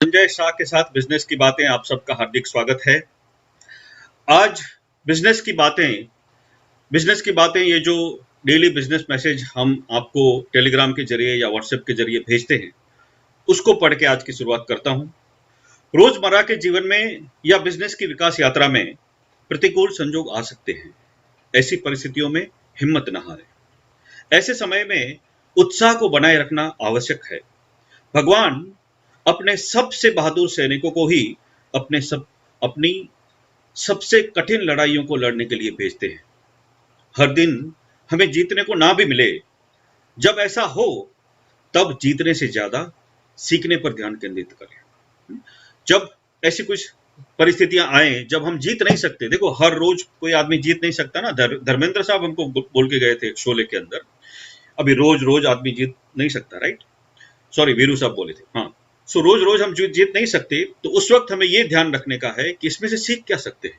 संजय शाह के साथ बिजनेस की बातें आप सबका हार्दिक स्वागत है। आज बिजनेस की बातें ये जो डेली बिजनेस मैसेज हम आपको टेलीग्राम के जरिए या व्हाट्सएप के जरिए भेजते हैं, उसको पढ़ के आज की शुरुआत करता हूं। रोजमर्रा के जीवन में या बिजनेस की विकास यात्रा में प्रतिकूल संजोग आ सकते हैं। ऐसी परिस्थितियों में हिम्मत न हारें। ऐसे समय में उत्साह को बनाए रखना आवश्यक है। भगवान अपने सबसे बहादुर सैनिकों को ही अपनी सबसे कठिन लड़ाइयों को लड़ने के लिए भेजते हैं। हर दिन हमें जीतने को ना भी मिले, जब ऐसा हो तब जीतने से ज्यादा सीखने पर ध्यान केंद्रित करें। जब ऐसी कुछ परिस्थितियां आए जब हम जीत नहीं सकते, देखो हर रोज कोई आदमी जीत नहीं सकता ना। धर्मेंद्र साहब हमको बोल के गए थे शोले के अंदर, अभी रोज रोज आदमी जीत नहीं सकता, राइट? सॉरी, वीरू साहब बोले थे, हाँ। सो रोज रोज हम जीत नहीं सकते, तो उस वक्त हमें यह ध्यान रखने का है कि इसमें से सीख क्या सकते हैं।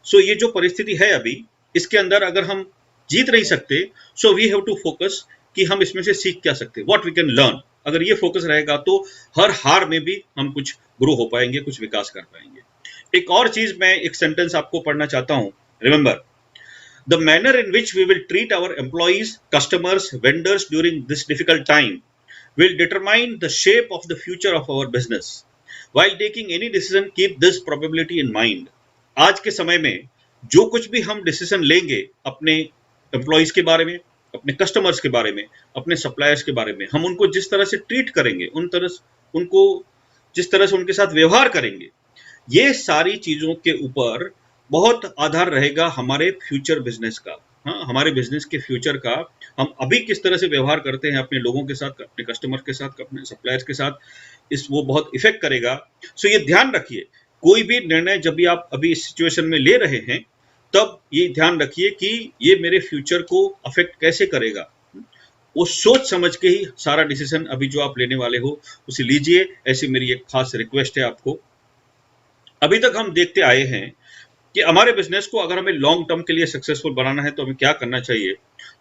सो ये जो परिस्थिति है अभी, इसके अंदर अगर हम जीत नहीं सकते, so we have to focus कि हम इसमें से सीख क्या सकते हैं, व्हाट वी कैन लर्न। अगर ये फोकस रहेगा तो हर हार में भी हम कुछ ग्रो हो पाएंगे, कुछ विकास कर पाएंगे। एक और चीज, मैं एक सेंटेंस आपको पढ़ना चाहता हूं। Remember, the manner in which we will treat our employees, customers, vendors during this difficult time will determine the shape of the future of our business. While taking any decision, keep this probability in mind. आज के समय में जो कुछ भी हम decision लेंगे अपने एम्प्लॉइज के बारे में, अपने कस्टमर्स के बारे में, अपने सप्लायर्स के बारे में, हम उनको जिस तरह से ट्रीट करेंगे, उनको जिस तरह से उनके साथ व्यवहार करेंगे, ये सारी चीजों के ऊपर बहुत आधार रहेगा हमारे फ्यूचर बिजनेस का। हाँ, हमारे बिजनेस के फ्यूचर का हम अभी किस तरह से व्यवहार करते हैं अपने लोगों के साथ, अपने कस्टमर के साथ, अपने सप्लायर्स के साथ, वो बहुत इफेक्ट करेगा। सो ये ध्यान रखिए, कोई भी निर्णय जब भी आप अभी इस सिचुएशन में ले रहे हैं, तब ये ध्यान रखिए कि ये मेरे फ्यूचर को अफेक्ट कैसे करेगा। वो सोच समझ के ही सारा डिसीजन अभी जो आप लेने वाले हो उसे लीजिए। ऐसी मेरी एक खास रिक्वेस्ट है आपको। अभी तक हम देखते आए हैं कि हमारे बिजनेस को अगर हमें लॉन्ग टर्म के लिए सक्सेसफुल बनाना है तो हमें क्या करना चाहिए।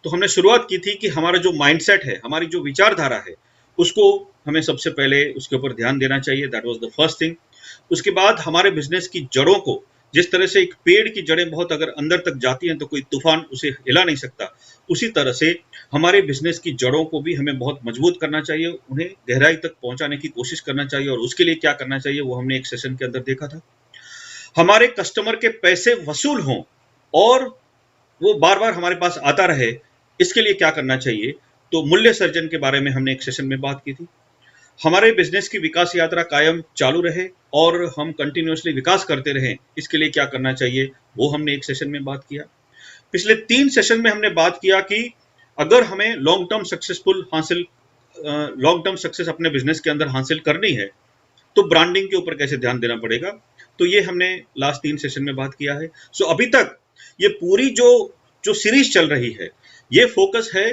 तो हमने शुरुआत की थी कि हमारा जो माइंडसेट है, हमारी जो विचारधारा है, उसको हमें सबसे पहले उसके ऊपर ध्यान देना चाहिए। That was the first thing. उसके बाद हमारे बिजनेस की जड़ों को, जिस तरह से एक पेड़ की जड़ें बहुत अगर अंदर तक जाती हैं तो कोई तूफान उसे हिला नहीं सकता, उसी तरह से हमारे बिजनेस की जड़ों को भी हमें बहुत मजबूत करना चाहिए, उन्हें गहराई तक पहुंचाने की कोशिश करना चाहिए। और उसके लिए क्या करना चाहिए वो हमने एक सेशन के अंदर देखा था। हमारे कस्टमर के पैसे वसूल हों और वो बार बार हमारे पास आता रहे, इसके लिए क्या करना चाहिए। तो मूल्य सर्जन के बारे में हमने एक सेशन में बात की थी। हमारे बिजनेस की विकास यात्रा कायम चालू रहे और हम कंटिन्यूअसली विकास करते रहें, इसके लिए क्या करना चाहिए वो हमने एक सेशन में बात किया। पिछले 3 सेशन में हमने बात किया कि अगर हमें लॉन्ग टर्म सक्सेस अपने बिजनेस के अंदर हासिल करनी है तो ब्रांडिंग के ऊपर कैसे ध्यान देना पड़ेगा। तो ये हमने लास्ट 3 सेशन में बात किया है। सो अभी तक ये पूरी जो सीरीज चल रही है, ये फोकस है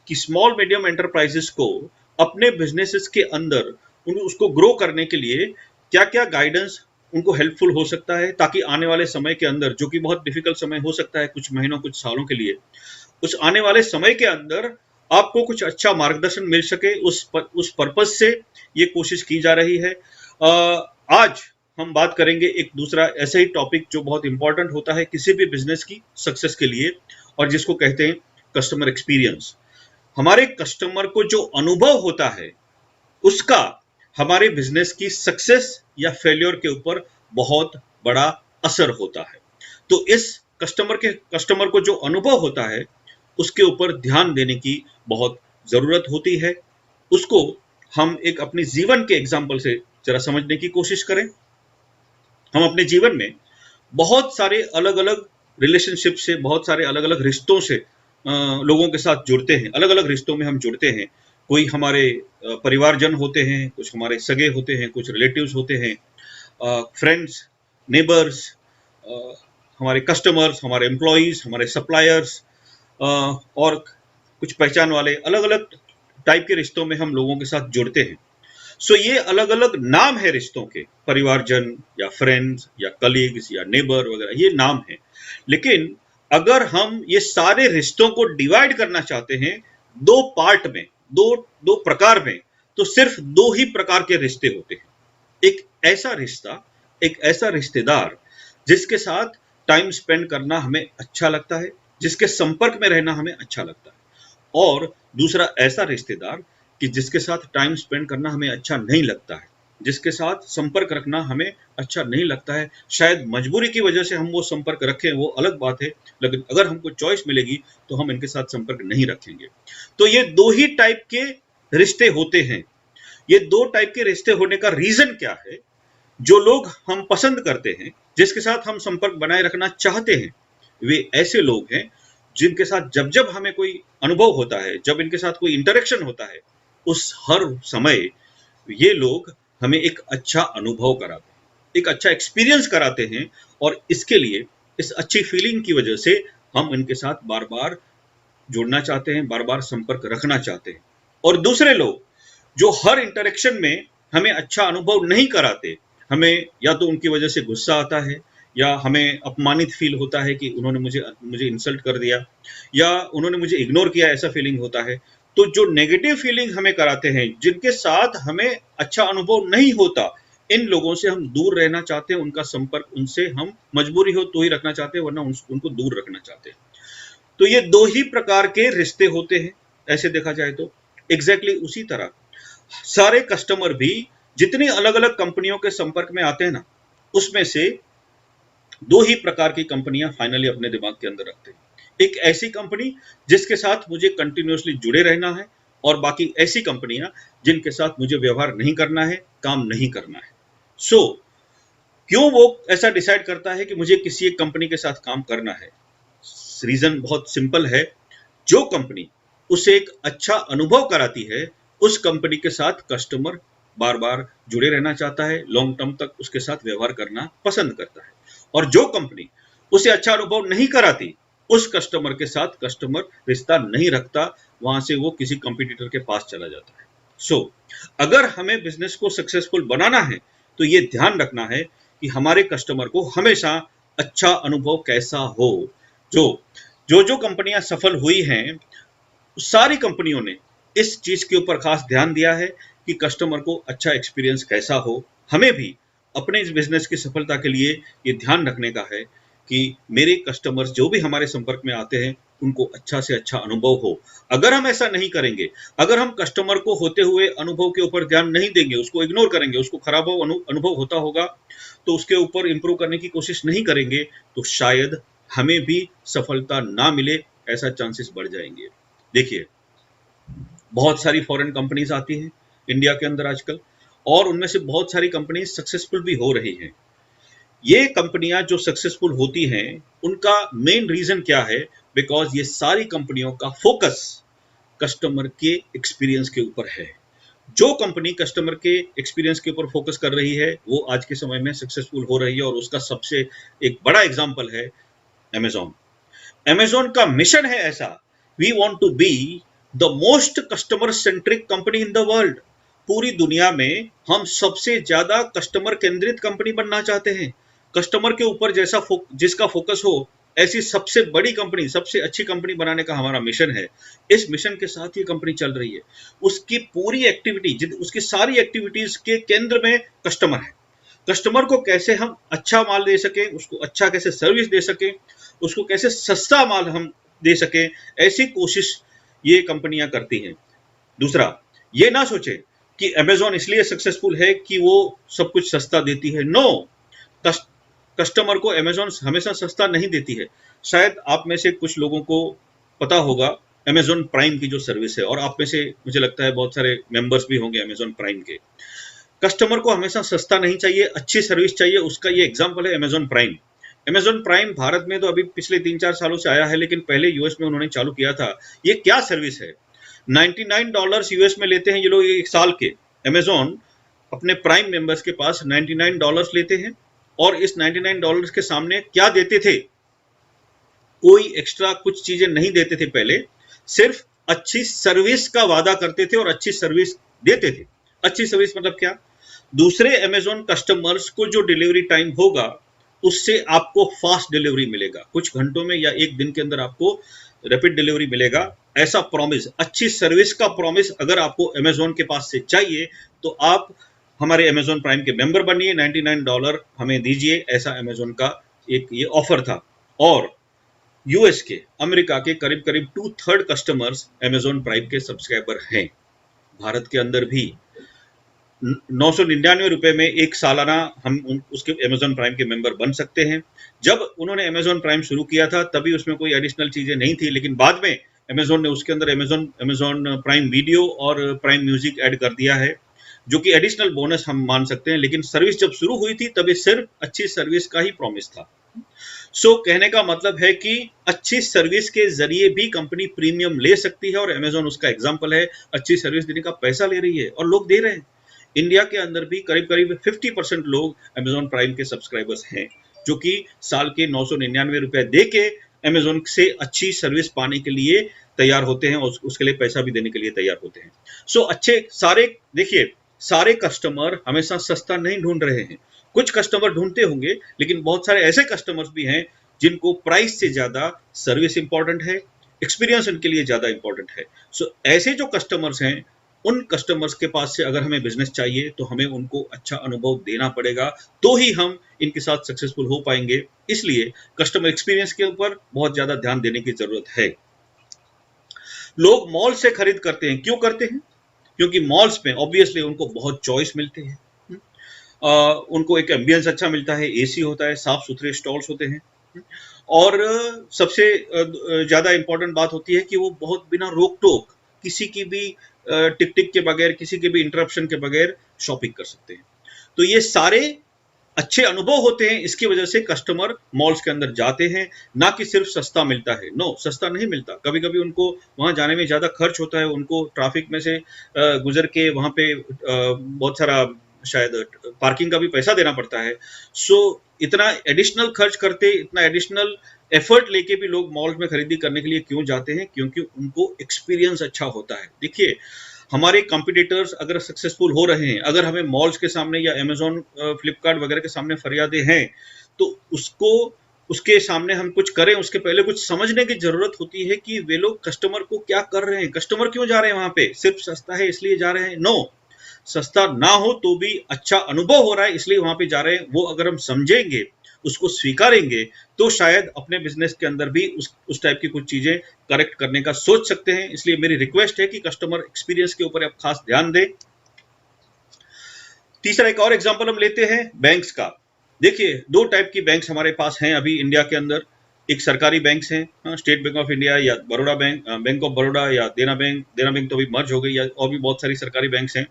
कि स्मॉल मीडियम एंटरप्राइजेस को अपने बिजनेसेस के अंदर उसको ग्रो करने के लिए क्या क्या गाइडेंस उनको हेल्पफुल हो सकता है, ताकि आने वाले समय के अंदर, जो कि बहुत डिफिकल्ट समय हो सकता है कुछ महीनों कुछ सालों के लिए, उस आने वाले समय के अंदर आपको कुछ अच्छा मार्गदर्शन मिल सके। उस पर्पज से ये कोशिश की जा रही है। आज हम बात करेंगे एक दूसरा ऐसा ही टॉपिक जो बहुत इंपॉर्टेंट होता है किसी भी बिजनेस की सक्सेस के लिए, और जिसको कहते हैं कस्टमर एक्सपीरियंस। हमारे कस्टमर को जो अनुभव होता है उसका हमारे बिजनेस की सक्सेस या फेल्योर के ऊपर बहुत बड़ा असर होता है। तो इस कस्टमर को जो अनुभव होता है उसके ऊपर ध्यान देने की बहुत जरूरत होती है। उसको हम एक अपने जीवन के एग्जाम्पल से जरा समझने की कोशिश करें। हम अपने जीवन में बहुत सारे अलग अलग रिलेशनशिप से, बहुत सारे अलग अलग रिश्तों से लोगों के साथ जुड़ते हैं। अलग अलग रिश्तों में हम जुड़ते हैं। कोई हमारे परिवारजन होते हैं, कुछ हमारे सगे होते हैं, कुछ रिलेटिव्स होते हैं, फ्रेंड्स, नेबर्स, हमारे कस्टमर्स, हमारे एम्प्लॉयज, हमारे सप्लायर्स, और कुछ पहचान वाले, अलग अलग टाइप के रिश्तों में हम लोगों के साथ जुड़ते हैं। सो ये अलग अलग नाम है रिश्तों के, परिवारजन या फ्रेंड्स या कलीग्स या नेबर वगैरह, ये नाम है। लेकिन अगर हम ये सारे रिश्तों को डिवाइड करना चाहते हैं 2 पार्ट में, दो प्रकार में, तो सिर्फ 2 ही प्रकार के रिश्ते होते हैं। एक ऐसा रिश्ता, एक ऐसा रिश्तेदार जिसके साथ टाइम स्पेंड करना हमें अच्छा लगता है, जिसके संपर्क में रहना हमें अच्छा लगता है। और दूसरा ऐसा रिश्तेदार कि जिसके साथ टाइम स्पेंड करना हमें अच्छा नहीं लगता है, जिसके साथ संपर्क रखना हमें अच्छा नहीं लगता है। शायद मजबूरी की वजह से हम वो संपर्क रखें, वो अलग बात है, लेकिन अगर हमको चॉइस मिलेगी तो हम इनके साथ संपर्क नहीं रखेंगे। तो ये दो ही टाइप के रिश्ते होते हैं। ये दो टाइप के रिश्ते होने का रीजन क्या है? जो लोग हम पसंद करते हैं, जिसके साथ हम संपर्क बनाए रखना चाहते हैं, वे ऐसे लोग हैं जिनके साथ जब जब हमें कोई अनुभव होता है, जब इनके साथ कोई इंटरेक्शन होता है, उस हर समय ये लोग हमें एक अच्छा अनुभव कराते हैं, एक अच्छा एक्सपीरियंस कराते हैं। और इसके लिए, इस अच्छी फीलिंग की वजह से हम इनके साथ बार बार जुड़ना चाहते हैं, बार बार संपर्क रखना चाहते हैं। और दूसरे लोग जो हर इंटरेक्शन में हमें अच्छा अनुभव नहीं कराते, हमें या तो उनकी वजह से गुस्सा आता है, या हमें अपमानित फील होता है कि उन्होंने मुझे मुझे इंसल्ट कर दिया, या उन्होंने मुझे इग्नोर किया, ऐसा फीलिंग होता है। तो जो नेगेटिव फीलिंग हमें कराते हैं, जिनके साथ हमें अच्छा अनुभव नहीं होता, इन लोगों से हम दूर रहना चाहते हैं। उनका संपर्क, उनसे हम मजबूरी हो तो ही रखना चाहते हैं, वरना उनको दूर रखना चाहते हैं। तो ये दो ही प्रकार के रिश्ते होते हैं, ऐसे देखा जाए तो। एग्जैक्टली उसी तरह सारे कस्टमर भी जितनी अलग अलग कंपनियों के संपर्क में आते हैं ना, उसमें से दो ही प्रकार की कंपनियां फाइनली अपने दिमाग के अंदर रखते हैं। एक ऐसी कंपनी जिसके साथ मुझे कंटिन्यूअसली जुड़े रहना है, और बाकी ऐसी कंपनियां जिनके साथ मुझे व्यवहार नहीं करना है, काम नहीं करना है। सो क्यों वो ऐसा डिसाइड करता है कि मुझे किसी एक कंपनी के साथ काम करना है? रीजन बहुत सिंपल है। जो कंपनी उसे एक अच्छा अनुभव कराती है, उस कंपनी के साथ कस्टमर बार बार जुड़े रहना चाहता है, लॉन्ग टर्म तक उसके साथ व्यवहार करना पसंद करता है। और जो कंपनी उसे अच्छा अनुभव नहीं कराती, उस कस्टमर के साथ कस्टमर रिश्ता नहीं रखता, वहां से वो किसी कंपटीटर के पास चला जाता है। सो अगर हमें बिजनेस को सक्सेसफुल बनाना है, तो ये ध्यान रखना है कि हमारे कस्टमर को हमेशा अच्छा अनुभव कैसा हो। जो जो जो कंपनियां सफल हुई हैं, सारी कंपनियों ने इस चीज के ऊपर खास ध्यान दिया है कि कस्टमर को अच्छा एक्सपीरियंस कैसा हो। हमें भी अपने इस बिजनेस की सफलता के लिए ये ध्यान रखने का है कि मेरे कस्टमर्स जो भी हमारे संपर्क में आते हैं, उनको अच्छा से अच्छा अनुभव हो। अगर हम ऐसा नहीं करेंगे, अगर हम कस्टमर को होते हुए अनुभव के ऊपर ध्यान नहीं देंगे, उसको इग्नोर करेंगे, उसको खराब अनुभव होता होगा तो उसके ऊपर इंप्रूव करने की कोशिश नहीं करेंगे, तो शायद हमें भी सफलता ना मिले, ऐसा चांसेस बढ़ जाएंगे। देखिए, बहुत सारी फॉरेन कंपनीज आती हैं इंडिया के अंदर आजकल, और उनमें से बहुत सारी कंपनीज सक्सेसफुल भी हो रही हैं। ये कंपनियां जो सक्सेसफुल होती हैं, उनका मेन रीजन क्या है? बिकॉज ये सारी कंपनियों का फोकस कस्टमर के एक्सपीरियंस के ऊपर है। जो कंपनी कस्टमर के एक्सपीरियंस के ऊपर फोकस कर रही है, वो आज के समय में सक्सेसफुल हो रही है। और उसका सबसे एक बड़ा एग्जाम्पल है अमेजॉन। अमेजॉन का मिशन है ऐसा, we want to be the most customer centric company in the world. पूरी दुनिया में हम सबसे ज्यादा कस्टमर केंद्रित कंपनी बनना चाहते हैं। कस्टमर के ऊपर जिसका फोकस हो, ऐसी सबसे बड़ी कंपनी, सबसे अच्छी कंपनी बनाने का हमारा मिशन है। इस मिशन के साथ ये कंपनी चल रही है। उसकी पूरी एक्टिविटी, उसकी सारी एक्टिविटीज के केंद्र में कस्टमर है। कस्टमर को कैसे हम अच्छा माल दे सके, उसको अच्छा कैसे सर्विस दे सके, उसको कैसे सस्ता माल हम दे सके, ऐसी कोशिश ये कंपनियां करती हैं। दूसरा, ये ना सोचे कि अमेजॉन इसलिए सक्सेसफुल है कि वो सब कुछ सस्ता देती है। नो, कस्टमर को अमेजॉन हमेशा सस्ता नहीं देती है। शायद आप में से कुछ लोगों को पता होगा अमेजॉन प्राइम की जो सर्विस है, और आप में से मुझे लगता है बहुत सारे मेंबर्स भी होंगे अमेजॉन प्राइम के। कस्टमर को हमेशा सस्ता नहीं चाहिए, अच्छी सर्विस चाहिए। उसका ये एग्जांपल है Amazon prime. Amazon prime Bharat में तो अभी पिछले 3-4 सालों से आया है, लेकिन पहले यूएस में उन्होंने चालू किया था। ये क्या सर्विस है? $99 यूएस में लेते हैं ये लोग एक साल के। अमेजॉन अपने प्राइम मेंबर्स के पास $99 लेते हैं, और इस $99 के सामने क्या देते थे? कोई एक्स्ट्रा कुछ चीजें नहीं देते थे पहले, सिर्फ अच्छी सर्विस का वादा करते थे और अच्छी सर्विस देते थे। अच्छी सर्विस मतलब क्या? दूसरे अमेजॉन कस्टमर्स को जो डिलीवरी टाइम होगा, उससे आपको फास्ट डिलीवरी मिलेगा। कुछ घंटों में या एक दिन के अंदर आपको रैपिड डिलीवरी मिलेगा, ऐसा प्रॉमिस, अच्छी सर्विस का प्रॉमिस अगर आपको अमेजॉन के पास से चाहिए, तो आप हमारे अमेजोन प्राइम के मेंबर बनिए, $99 हमें दीजिए, ऐसा अमेजोन का एक ये ऑफर था। और यूएस के, अमेरिका के करीब करीब 2/3 कस्टमर्स अमेजोन प्राइम के सब्सक्राइबर हैं। भारत के अंदर भी 999 रुपए में एक सालाना हम उसके अमेजोन प्राइम के मेंबर बन सकते हैं। जब उन्होंने अमेजोन प्राइम शुरू किया था तभी उसमें कोई एडिशनल चीजें नहीं थी, लेकिन बाद में अमेजोन ने उसके अंदर अमेजोन प्राइम वीडियो और प्राइम म्यूजिक ऐड कर दिया है, जो कि एडिशनल बोनस हम मान सकते हैं। लेकिन सर्विस जब शुरू हुई थी तब ये सिर्फ अच्छी सर्विस का ही प्रॉमिस था। कहने का मतलब है कि अच्छी सर्विस के जरिए भी कंपनी प्रीमियम ले सकती है, और अमेजोन उसका एग्जांपल है। अच्छी सर्विस देने का पैसा ले रही है और लोग दे रहे हैं। इंडिया के अंदर भी करीब करीब 50% लोग अमेजोन प्राइम के सब्सक्राइबर्स हैं, जो कि साल के 999 रुपए दे के अमेजोन से अच्छी सर्विस पाने के लिए तैयार होते हैं, और उसके लिए पैसा भी देने के लिए तैयार होते हैं। अच्छे सारे, देखिए, सारे कस्टमर हमेशा सस्ता नहीं ढूंढ रहे हैं। कुछ कस्टमर ढूंढते होंगे, लेकिन बहुत सारे ऐसे कस्टमर्स भी हैं जिनको प्राइस से ज्यादा सर्विस इंपॉर्टेंट है, एक्सपीरियंस उनके लिए ज्यादा इंपॉर्टेंट है। ऐसे जो कस्टमर्स हैं, उन कस्टमर्स के पास से अगर हमें बिजनेस चाहिए तो हमें उनको अच्छा अनुभव देना पड़ेगा, तो ही हम इनके साथ सक्सेसफुल हो पाएंगे। इसलिए कस्टमर एक्सपीरियंस के ऊपर बहुत ज्यादा ध्यान देने की जरूरत है। लोग मॉल से खरीद करते हैं, क्यों करते हैं? क्योंकि मॉल्स में ऑब्वियसली उनको बहुत चॉइस मिलते हैं। उनको एक एम्बियंस अच्छा मिलता है, एसी होता है, साफ सुथरे स्टॉल्स होते हैं, और सबसे ज्यादा इंपॉर्टेंट बात होती है कि वो बहुत बिना रोक टोक, किसी की भी टिक टिक के बगैर, किसी के भी इंटरप्शन के बगैर शॉपिंग कर सकते हैं। तो ये सारे अच्छे अनुभव होते हैं, इसकी वजह से कस्टमर मॉल्स के अंदर जाते हैं। ना कि सिर्फ सस्ता मिलता है, नो, सस्ता नहीं मिलता। कभी कभी उनको वहां जाने में ज्यादा खर्च होता है, उनको ट्रैफिक में से गुजर के वहां पे बहुत सारा शायद पार्किंग का भी पैसा देना पड़ता है। इतना एडिशनल खर्च करते, इतना एडिशनल एफर्ट लेके भी लोग मॉल में खरीदी करने के लिए क्यों जाते हैं? क्योंकि उनको एक्सपीरियंस अच्छा होता है। देखिए, हमारे कॉम्पिटिटर्स अगर सक्सेसफुल हो रहे हैं, अगर हमें मॉल्स के सामने या अमेजोन, फ्लिपकार्ट वगैरह के सामने फरियादें हैं, तो उसके सामने हम कुछ करें, उसके पहले कुछ समझने की जरूरत होती है कि वे लोग कस्टमर को क्या कर रहे हैं, कस्टमर क्यों जा रहे हैं वहां पे। सिर्फ सस्ता है इसलिए जा रहे हैं? नो, सस्ता ना हो तो भी अच्छा अनुभव हो रहा है इसलिए वहां पे जा रहे हैं। वो अगर हम समझेंगे, उसको स्वीकारेंगे, तो शायद अपने बिजनेस के अंदर भी उस टाइप की कुछ चीजें करेक्ट करने का सोच सकते हैं। इसलिए मेरी रिक्वेस्ट है कि कस्टमर एक्सपीरियंस के ऊपर आप खास ध्यान दें। तीसरा एक और एग्जांपल हम लेते हैं बैंक्स का। देखिए, दो टाइप की बैंक्स हमारे पास हैं अभी इंडिया के अंदर। एक सरकारी बैंक्स हैं, स्टेट बैंक ऑफ इंडिया या Baroda bank, bank of Baroda या देना बैंक तो अभी मर्ज हो गई, या और भी बहुत सारी सरकारी बैंक्स हैं।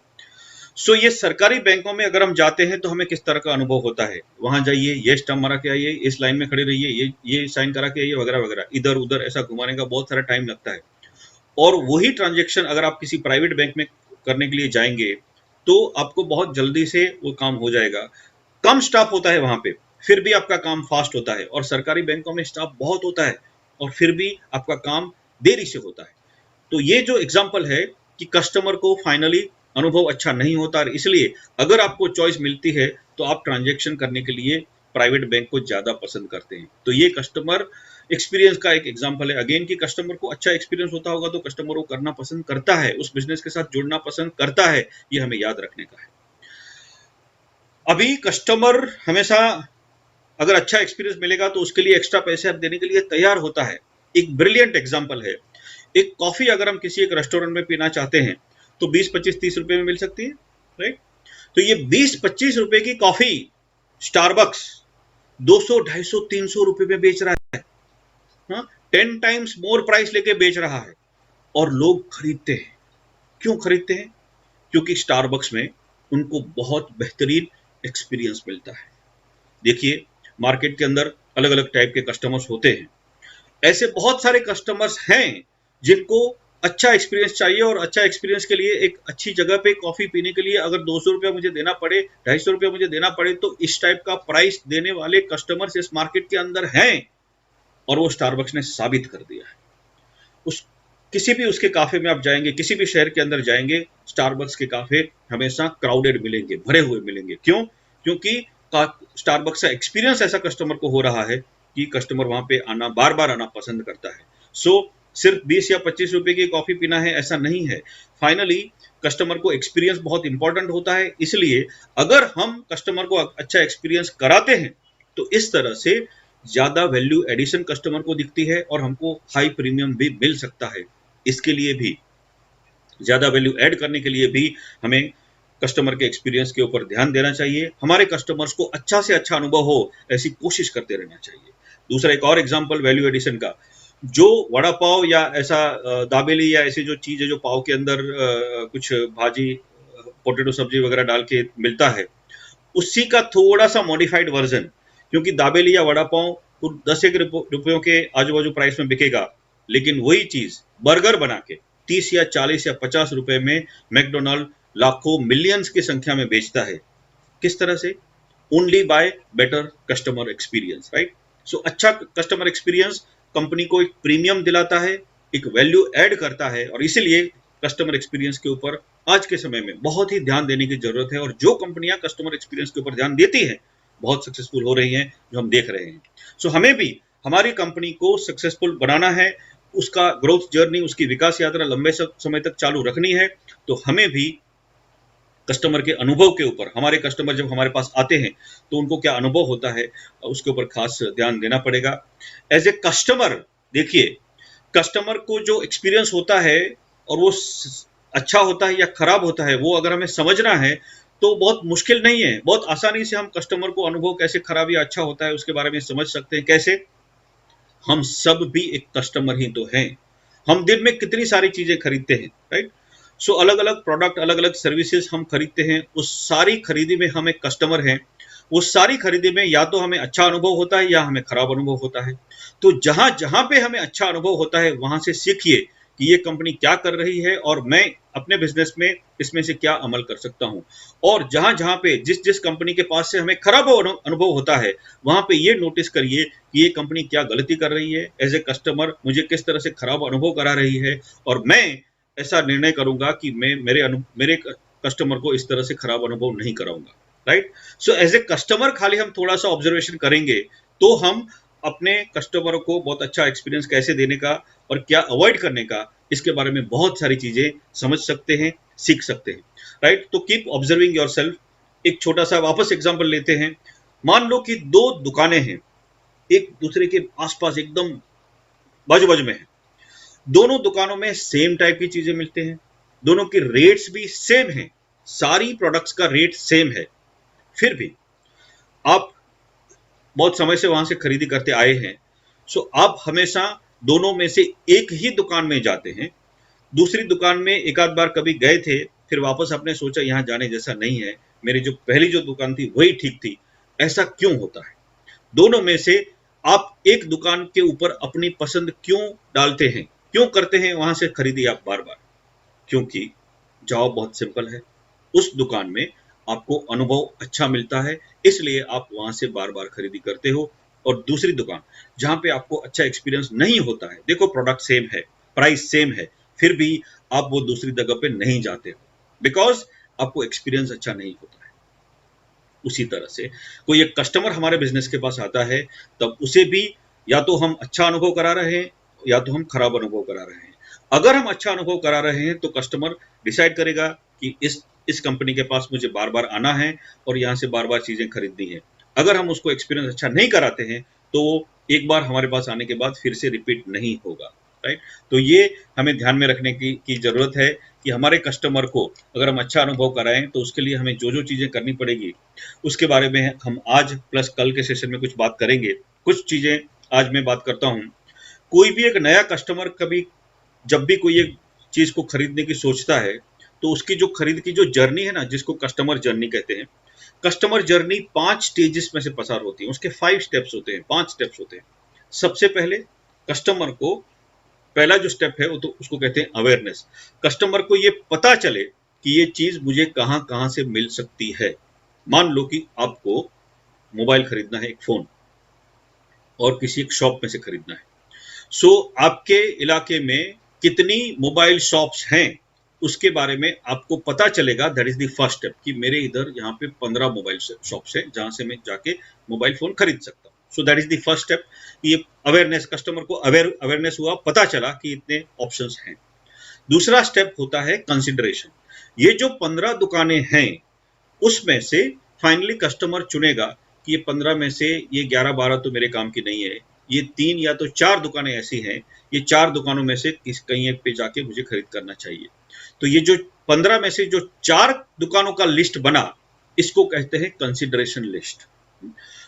ये सरकारी बैंकों में अगर हम जाते हैं तो हमें किस तरह का अनुभव होता है? वहां जाइए, ये स्टम्प मारा के आइए, इस लाइन में खड़े रहिए, ये साइन करा के आइए, वगैरह वगैरह, इधर उधर ऐसा घुमाने का बहुत सारा टाइम लगता है। और वही ट्रांजेक्शन अगर आप किसी प्राइवेट बैंक में करने के लिए जाएंगे तो आपको बहुत जल्दी से वो काम हो जाएगा। कम स्टाफ होता है वहां पे, फिर भी आपका काम फास्ट होता है। और सरकारी बैंकों में स्टाफ बहुत होता है और फिर भी आपका काम देरी से होता है। तो ये जो एग्जाम्पल है कि कस्टमर को फाइनली अनुभव अच्छा नहीं होता, और इसलिए अगर आपको चॉइस मिलती है तो आप ट्रांजैक्शन करने के लिए प्राइवेट बैंक को ज्यादा पसंद करते हैं। तो ये कस्टमर एक्सपीरियंस का एक एग्जांपल है अगेन, कि कस्टमर को अच्छा एक्सपीरियंस होता होगा तो कस्टमर वो करना पसंद करता है, उस बिजनेस के साथ जुड़ना पसंद करता है। ये हमें याद रखने का है। अभी कस्टमर हमेशा अगर अच्छा एक्सपीरियंस मिलेगा तो उसके लिए एक्स्ट्रा पैसे आप देने के लिए तैयार होता है। एक ब्रिलियंट एग्जाम्पल है, एक कॉफी अगर हम किसी एक रेस्टोरेंट में पीना चाहते हैं तो 20, 25, 30 रुपए में मिल सकती है, राइट? तो ये 20, 25 रुपए की कॉफी स्टारबक्स 200, 250, 300 रुपए में बेच रहा है। 10 टाइम्स मोर प्राइस लेके बेच रहा है, और लोग खरीदते हैं। क्यों खरीदते हैं? क्योंकि स्टारबक्स में उनको बहुत बेहतरीन एक्सपीरियंस मिलता है। देखिए, मार्केट के अंदर अलग अलग टाइप के कस्टमर्स होते हैं। ऐसे बहुत सारे कस्टमर्स हैं जिनको अच्छा एक्सपीरियंस चाहिए, और अच्छा एक्सपीरियंस के लिए एक अच्छी जगह पे कॉफी पीने के लिए अगर 200 रुपया मुझे देना पड़े, 250 रुपया मुझे देना पड़े, तो इस टाइप का प्राइस देने वाले कस्टमर्स इस मार्केट के अंदर हैं, और वो स्टारबक्स ने साबित कर दिया है। उस किसी भी उसके काफे में आप जाएंगे, किसी भी शहर के अंदर जाएंगे, स्टारबक्स के काफे हमेशा क्राउडेड मिलेंगे, भरे हुए मिलेंगे। क्यों? क्योंकि स्टारबक्स का एक्सपीरियंस ऐसा कस्टमर को हो रहा है कि कस्टमर वहां पे आना, बार बार आना पसंद करता है। सिर्फ 20 या 25 रुपए की कॉफी पीना है ऐसा नहीं है। फाइनली कस्टमर को एक्सपीरियंस बहुत इंपॉर्टेंट होता है, इसलिए अगर हम कस्टमर को अच्छा एक्सपीरियंस कराते हैं तो इस तरह से ज्यादा वैल्यू एडिशन कस्टमर को दिखती है और हमको हाई प्रीमियम भी मिल सकता है। इसके लिए भी, ज्यादा वैल्यू ऐड करने के लिए भी हमें कस्टमर के एक्सपीरियंस के ऊपर ध्यान देना चाहिए। हमारे कस्टमर्स को अच्छा से अच्छा अनुभव हो ऐसी कोशिश करते रहना चाहिए। दूसरा एक और एग्जांपल वैल्यू एडिशन का, जो वड़ा पाव या ऐसा दाबेली या ऐसी जो चीज है जो पाव के अंदर कुछ भाजी, पोटैटो सब्जी वगैरह डाल के मिलता है, उसी का थोड़ा सा मॉडिफाइड वर्जन, क्योंकि दाबेली या वड़ा पाव कुछ 10 रुपयों के आजू बाजू प्राइस में बिकेगा, लेकिन वही चीज बर्गर बना के 30 या 40 या 50 रुपए में मैकडोनाल्ड लाखों मिलियंस की संख्या में बेचता है। किस तरह से? Only by better customer experience, right? So अच्छा कस्टमर एक्सपीरियंस कंपनी को एक प्रीमियम दिलाता है, एक वैल्यू ऐड करता है, और इसीलिए कस्टमर एक्सपीरियंस के ऊपर आज के समय में बहुत ही ध्यान देने की जरूरत है। और जो कंपनियां कस्टमर एक्सपीरियंस के ऊपर ध्यान देती हैं बहुत सक्सेसफुल हो रही हैं, जो हम देख रहे हैं। सो हमें भी हमारी कंपनी को सक्सेसफुल बनाना है, उसका ग्रोथ जर्नी, उसकी विकास यात्रा लंबे समय तक चालू रखनी है, तो हमें भी कस्टमर के अनुभव के ऊपर, हमारे कस्टमर जब हमारे पास आते हैं तो उनको क्या अनुभव होता है उसके ऊपर खास ध्यान देना पड़ेगा। एज ए कस्टमर, देखिए, कस्टमर को जो एक्सपीरियंस होता है और वो अच्छा होता है या खराब होता है, वो अगर हमें समझना है तो बहुत मुश्किल नहीं है। बहुत आसानी से हम कस्टमर को अनुभव कैसे खराब या अच्छा होता है उसके बारे में समझ सकते हैं। कैसे? हम सब भी एक कस्टमर ही तो हैं। हम दिन में कितनी सारी चीजें खरीदते हैं, राइट? सो अलग अलग प्रोडक्ट, अलग अलग सर्विसेज हम खरीदते हैं। उस सारी खरीदी में हम एक कस्टमर हैं। उस सारी खरीदी में या तो हमें अच्छा अनुभव होता है या हमें खराब अनुभव होता है। तो जहां जहां पे हमें अच्छा अनुभव होता है वहां से सीखिए कि ये कंपनी क्या कर रही है और मैं अपने बिजनेस में इसमें से क्या अमल कर सकता हूं। और जहां जहां पे जिस जिस कंपनी के पास से हमें खराब अनुभव होता है, वहां पे ये नोटिस करिए कि ये कंपनी क्या गलती कर रही है, एज ए कस्टमर मुझे किस तरह से खराब अनुभव करा रही है, और मैं ऐसा निर्णय करूंगा कि मैं मेरे कस्टमर को इस तरह से खराब अनुभव नहीं कराऊंगा, right? So as a customer खाली हम थोड़ा सा ऑब्जर्वेशन करेंगे तो हम अपने कस्टमर को बहुत अच्छा एक्सपीरियंस कैसे देने का और क्या अवॉइड करने का, इसके बारे में बहुत सारी चीजें समझ सकते हैं, सीख सकते हैं, राइट? तो कीप ऑब्जर्विंग योरसेल्फ। एक छोटा सा वापस एग्जांपल लेते हैं। मान लो कि दो दुकानें हैं, एक दूसरे के आसपास एकदम बाजू बाजू में है। दोनों दुकानों में सेम टाइप की चीजें मिलते हैं, दोनों के रेट्स भी सेम हैं, सारी प्रोडक्ट्स का रेट सेम है। फिर भी आप बहुत समय से वहां से खरीदी करते आए हैं, सो आप हमेशा दोनों में से एक ही दुकान में जाते हैं। दूसरी दुकान में एक आध बार कभी गए थे, फिर वापस आपने सोचा यहां जाने जैसा नहीं है, मेरी जो पहली जो दुकान थी वही ठीक थी। ऐसा क्यों होता है? दोनों में से आप एक दुकान के ऊपर अपनी पसंद क्यों डालते हैं, क्यों करते हैं वहां से खरीदी आप बार बार? क्योंकि जवाब बहुत सिंपल है, उस दुकान में आपको अनुभव अच्छा मिलता है, इसलिए आप वहां से बार बार खरीदी करते हो। और दूसरी दुकान जहां पे आपको अच्छा एक्सपीरियंस नहीं होता है, देखो प्रोडक्ट सेम है, प्राइस सेम है, फिर भी आप वो दूसरी जगह पे नहीं जाते हो, बिकॉज आपको एक्सपीरियंस अच्छा नहीं होता है। उसी तरह से कोई एक कस्टमर हमारे बिजनेस के पास आता है, तब उसे भी या तो हम अच्छा अनुभव करा रहे हैं या तो हम खराब अनुभव करा रहे हैं। अगर हम अच्छा अनुभव करा रहे हैं तो कस्टमर डिसाइड करेगा कि इस कंपनी के पास मुझे बार बार आना है और यहाँ से बार बार चीजें खरीदनी है। अगर हम उसको एक्सपीरियंस अच्छा नहीं कराते हैं तो एक बार हमारे पास आने के बाद फिर से रिपीट नहीं होगा, राइट? तो ये हमें ध्यान में रखने की जरूरत है कि हमारे कस्टमर को अगर हम अच्छा अनुभव कराएं तो उसके लिए हमें जो जो चीजें करनी पड़ेगी उसके बारे में हम आज प्लस कल के सेशन में कुछ बात करेंगे। कुछ चीजें आज मैं बात करता हूं। कोई भी एक नया कस्टमर कभी जब भी कोई एक चीज को खरीदने की सोचता है तो उसकी जो खरीद की जो जर्नी है ना, जिसको कस्टमर जर्नी कहते हैं, कस्टमर जर्नी 5 स्टेजेस में से पसार होती है। उसके 5 स्टेप्स होते हैं, 5 स्टेप्स होते हैं। सबसे पहले कस्टमर को पहला जो स्टेप है वो तो उसको कहते हैं अवेयरनेस। कस्टमर को ये पता चले कि ये चीज मुझे कहां कहां से मिल सकती है। मान लो कि आपको मोबाइल खरीदना है, एक फोन, और किसी एक शॉप में से खरीदना है। सो आपके इलाके में कितनी मोबाइल शॉप्स हैं उसके बारे में आपको पता चलेगा। That is the first step कि मेरे इधर यहाँ पे 15 मोबाइल शॉप्स हैं जहां से मैं जाके मोबाइल फोन खरीद सकता हूँ। So that is the first step. ये अवेयरनेस, कस्टमर को अवेयरनेस हुआ, पता चला कि इतने ऑप्शंस हैं। दूसरा स्टेप होता है कंसिडरेशन। ये जो 15 दुकानें हैं उसमें से फाइनली कस्टमर चुनेगा कि ये 15 में से ये 11-12 तो मेरे काम की नहीं है, ये 3 या तो 4 दुकानें ऐसी हैं, ये 4 दुकानों में से कहीं एक पे जाके मुझे खरीद करना चाहिए। तो ये जो 15 में से जो 4 दुकानों का लिस्ट बना, इसको कहते हैं कंसिडरेशन लिस्ट।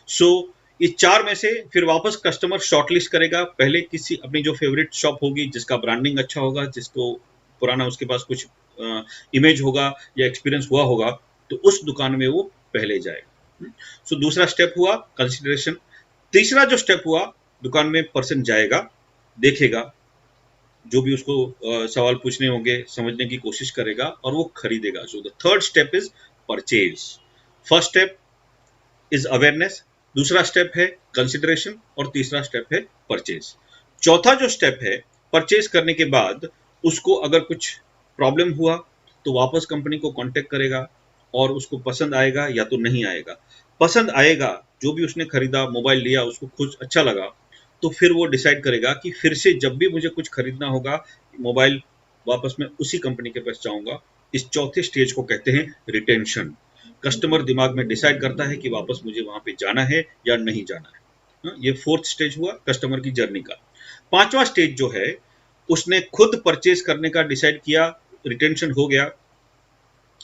सो इस 4 में से फिर वापस कस्टमर शॉर्टलिस्ट करेगा, पहले किसी अपनी जो फेवरेट शॉप होगी जिसका ब्रांडिंग अच्छा होगा, जिसको पुराना उसके पास कुछ इमेज होगा या एक्सपीरियंस हुआ होगा, तो उस दुकान में वो पहले जाएगा। सो दूसरा स्टेप हुआ कंसिडरेशन। तीसरा जो स्टेप हुआ, दुकान में पर्सन जाएगा, देखेगा, जो भी उसको सवाल पूछने होंगे समझने की कोशिश करेगा और वो खरीदेगा। So the third step is purchase. First step is awareness, दूसरा स्टेप है कंसिडरेशन और तीसरा स्टेप है परचेज। चौथा जो स्टेप है, परचेज करने के बाद उसको अगर कुछ प्रॉब्लम हुआ तो वापस कंपनी को कांटेक्ट करेगा और उसको पसंद आएगा या तो नहीं आएगा। पसंद आएगा, जो भी उसने खरीदा, मोबाइल लिया, उसको खुद अच्छा लगा, तो फिर वो डिसाइड करेगा कि फिर से जब भी मुझे कुछ खरीदना होगा, मोबाइल वापस मैं उसी कंपनी के पास जाऊंगा। इस चौथे स्टेज को कहते हैं रिटेंशन। कस्टमर दिमाग में डिसाइड करता है कि वापस मुझे वहां पे जाना है या नहीं जाना है। ये फोर्थ स्टेज हुआ कस्टमर की जर्नी का। पांचवा स्टेज जो है, उसने खुद परचेज करने का डिसाइड किया, रिटेंशन हो गया,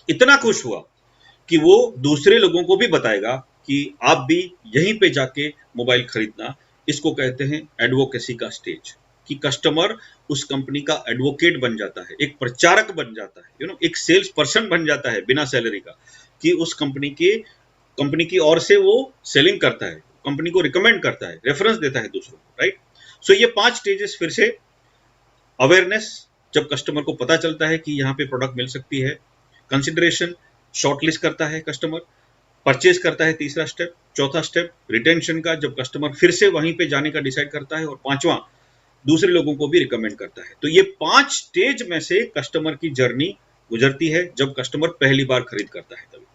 इतना खुश हुआ कि वो दूसरे लोगों को भी बताएगा कि आप भी यहीं पे जाके मोबाइल खरीदना। इसको कहते हैं एडवोकेसी का स्टेज, कि कस्टमर उस कंपनी का एडवोकेट बन जाता है, एक प्रचारक बन जाता है, एक सेल्स पर्सन बन जाता है बिना सैलरी का, कि उस कंपनी की ओर से वो सेलिंग करता है, कंपनी को रिकमेंड करता है, रेफरेंस देता है दूसरों को, राइट। सो ये 5 स्टेजेस फिर से। अवेयरनेस, जब कस्टमर को पता चलता है कि यहाँ पे प्रोडक्ट मिल सकती है। कंसिडरेशन, शॉर्टलिस्ट करता है कस्टमर। परचेज करता है, तीसरा स्टेप। चौथा स्टेप रिटेंशन का, जब कस्टमर फिर से वहीं पे जाने का डिसाइड करता है। और पांचवा, दूसरे लोगों को भी रिकमेंड करता है। तो ये 5 स्टेज में से कस्टमर की जर्नी गुजरती है जब कस्टमर पहली बार खरीद करता है। तभी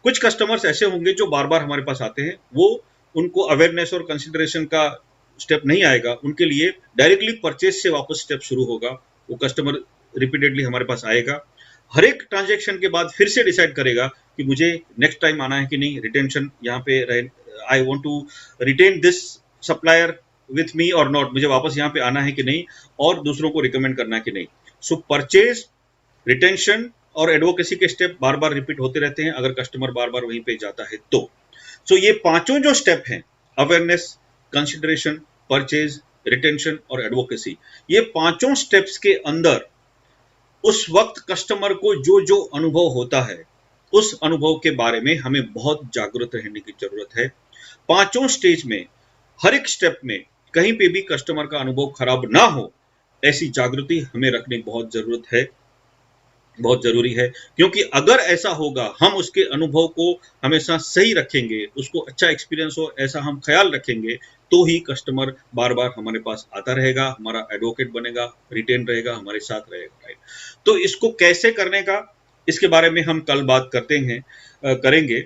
कुछ कस्टमर्स ऐसे होंगे जो बार बार हमारे पास आते हैं, वो उनको अवेयरनेस और कंसिडरेशन का स्टेप नहीं आएगा, उनके लिए डायरेक्टली परचेज से वापस स्टेप शुरू होगा। वो कस्टमर रिपीटेडली हमारे पास आएगा, हर एक ट्रांजेक्शन के बाद फिर से डिसाइड करेगा कि मुझे नेक्स्ट टाइम आना है कि नहीं, रिटेंशन यहाँ पे रहे, I want to retain this supplier with me और नॉट, मुझे वापस यहाँ पे आना है कि नहीं, और दूसरों को रिकमेंड करना है कि नहीं। सो परचेज, रिटेंशन और एडवोकेसी के स्टेप बार बार रिपीट होते रहते हैं अगर कस्टमर बार बार वहीं पे जाता है तो। सो ये पांचों जो स्टेप हैं, अवेयरनेस, कंसिडरेशन, परचेज, रिटेंशन और एडवोकेसी, ये पांचों स्टेप्स के अंदर उस वक्त कस्टमर को जो जो अनुभव होता है, उस अनुभव के बारे में हमें बहुत जागरूक रहने की जरूरत है। पांचों स्टेज में, हर एक स्टेप में कहीं पे भी कस्टमर का अनुभव खराब ना हो, ऐसी जागृति हमें रखने की बहुत जरूरत है, बहुत जरूरी है। क्योंकि अगर ऐसा होगा, हम उसके अनुभव को हमेशा सही रखेंगे, उसको अच्छा एक्सपीरियंस हो ऐसा हम ख्याल रखेंगे, तो ही कस्टमर बार बार हमारे पास आता रहेगा, हमारा एडवोकेट बनेगा, रिटेन रहेगा, हमारे साथ रहेगा, राइट। तो इसको कैसे करने का, इसके बारे में हम कल बात करेंगे।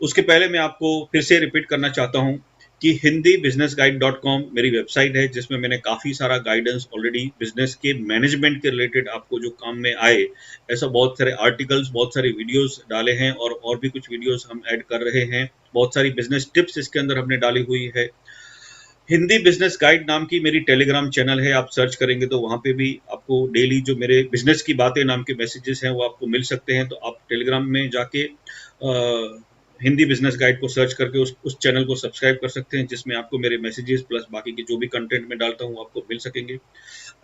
उसके पहले मैं आपको फिर से रिपीट करना चाहता हूं कि hindibusinessguide.com मेरी वेबसाइट है, जिसमें मैंने काफ़ी सारा गाइडेंस ऑलरेडी बिजनेस के मैनेजमेंट के रिलेटेड आपको जो काम में आए, ऐसा बहुत सारे आर्टिकल्स, बहुत सारे वीडियोस डाले हैं, और भी कुछ वीडियोस हम ऐड कर रहे हैं। बहुत सारी बिजनेस टिप्स इसके अंदर हमने डाली हुई है। हिंदी बिजनेस गाइड नाम की मेरी टेलीग्राम चैनल है, आप सर्च करेंगे तो वहाँ पे भी आपको डेली जो मेरे बिजनेस की बातें नाम के मैसेजेस हैं वो आपको मिल सकते हैं। तो आप टेलीग्राम में जाके हिंदी बिजनेस गाइड को सर्च करके उस चैनल को सब्सक्राइब कर सकते हैं, जिसमें आपको मेरे मैसेजेस प्लस बाकी के जो भी कंटेंट मैं डालता हूँ आपको मिल सकेंगे।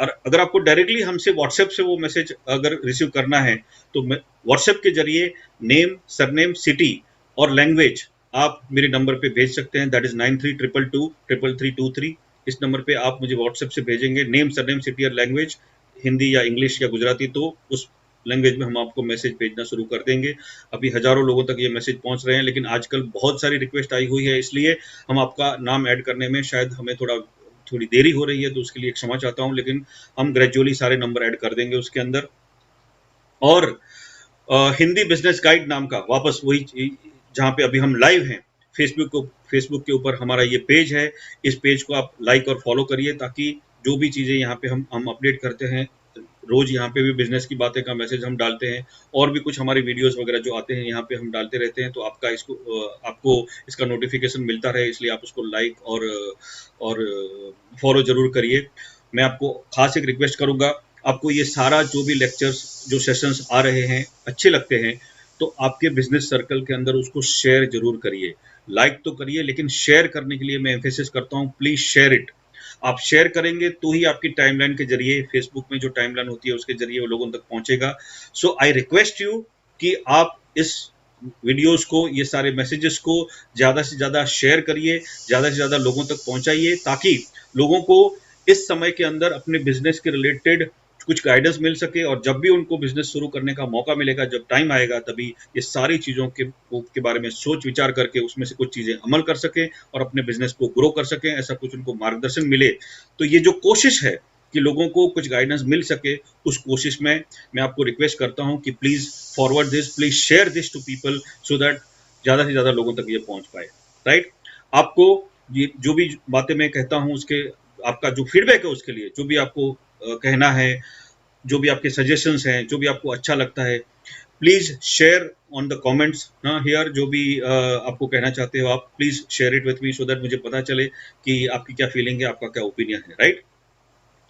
और अगर आपको डायरेक्टली हमसे व्हाट्सएप से वो मैसेज अगर रिसीव करना है तो व्हाट्सएप के जरिए नेम, सरनेम, सिटी और लैंग्वेज आप मेरे नंबर पे भेज सकते हैं, दैट इज 9322233323। इस नंबर पे आप मुझे व्हाट्सएप से भेजेंगे नेम, सरनेम, सिटी और लैंग्वेज, हिंदी या इंग्लिश या गुजराती, तो उस लैंग्वेज में हम आपको मैसेज भेजना शुरू कर देंगे। अभी हजारों लोगों तक ये मैसेज पहुंच रहे हैं, लेकिन आजकल बहुत सारी रिक्वेस्ट आई हुई है, इसलिए हम आपका नाम ऐड करने में शायद हमें थोड़ी देरी हो रही है, तो उसके लिए क्षमा चाहता हूं, लेकिन हम ग्रेजुअली सारे नंबर ऐड कर देंगे उसके अंदर। और हिंदी बिजनेस गाइड नाम का वापस वही, जहाँ पे अभी हम लाइव हैं, फेसबुक के ऊपर हमारा ये पेज है, इस पेज को आप लाइक और फॉलो करिए, ताकि जो भी चीज़ें यहाँ पे हम अपडेट करते हैं रोज यहाँ पे भी बिजनेस की बातें का मैसेज हम डालते हैं, और भी कुछ हमारे वीडियोस वगैरह जो आते हैं यहाँ पे हम डालते रहते हैं। तो आपको इसका नोटिफिकेशन मिलता रहे, इसलिए आप उसको लाइक और फॉलो जरूर करिए। मैं आपको खास एक रिक्वेस्ट करूंगा, आपको ये सारा जो भी लेक्चर्स जो सेशंस आ रहे हैं अच्छे लगते हैं तो आपके बिजनेस सर्कल के अंदर उसको शेयर जरूर करिए। लाइक तो करिए, लेकिन शेयर करने के लिए मैं एम्फेसिस करता हूँ, प्लीज शेयर इट। आप शेयर करेंगे तो ही आपकी टाइमलाइन के जरिए, फेसबुक में जो टाइमलाइन होती है उसके जरिए वो लोगों तक पहुंचेगा। सो आई रिक्वेस्ट यू कि आप इस वीडियोस को, ये सारे मैसेजेस को ज़्यादा से ज़्यादा शेयर करिए, ज़्यादा से ज़्यादा लोगों तक पहुंचाइए, ताकि लोगों को इस समय के अंदर अपने बिजनेस के रिलेटेड कुछ गाइडेंस मिल सके, और जब भी उनको बिजनेस शुरू करने का मौका मिलेगा, जब टाइम आएगा, तभी ये सारी चीज़ों के बारे में सोच विचार करके उसमें से कुछ चीज़ें अमल कर सकें और अपने बिजनेस को ग्रो कर सकें, ऐसा कुछ उनको मार्गदर्शन मिले। तो ये जो कोशिश है कि लोगों को कुछ गाइडेंस मिल सके, उस कोशिश में मैं आपको रिक्वेस्ट करता हूं कि please forward this, please share this to people, so that ज़्यादा से ज़्यादा लोगों तक ये पहुंच पाए। राइट? आपको ये जो भी बातें मैं कहता हूं, उसके आपका जो फीडबैक है उसके लिए, जो भी आपको कहना है, जो भी आपके सजेशंस हैं, जो भी आपको अच्छा लगता है, please share on the comments here. जो भी आपको कहना चाहते हो आप please share it with me, so that मुझे पता चले कि आपकी क्या फीलिंग है, आपका क्या ओपिनियन है। राइट?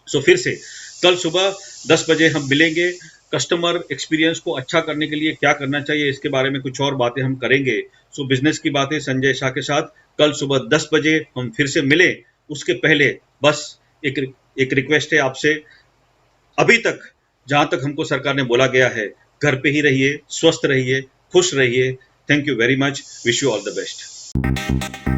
सो फिर से कल सुबह 10 बजे हम मिलेंगे। कस्टमर एक्सपीरियंस को अच्छा करने के लिए क्या करना चाहिए, इसके बारे में कुछ और बातें हम करेंगे। सो बिजनेस की बातें संजय शाह के साथ कल सुबह 10 बजे हम फिर से मिले। उसके पहले बस एक रिक्वेस्ट है आपसे, अभी तक जहां तक हमको सरकार ने बोला गया है, घर पे ही रहिए, स्वस्थ रहिए, खुश रहिए। Thank you very much, wish you all the best.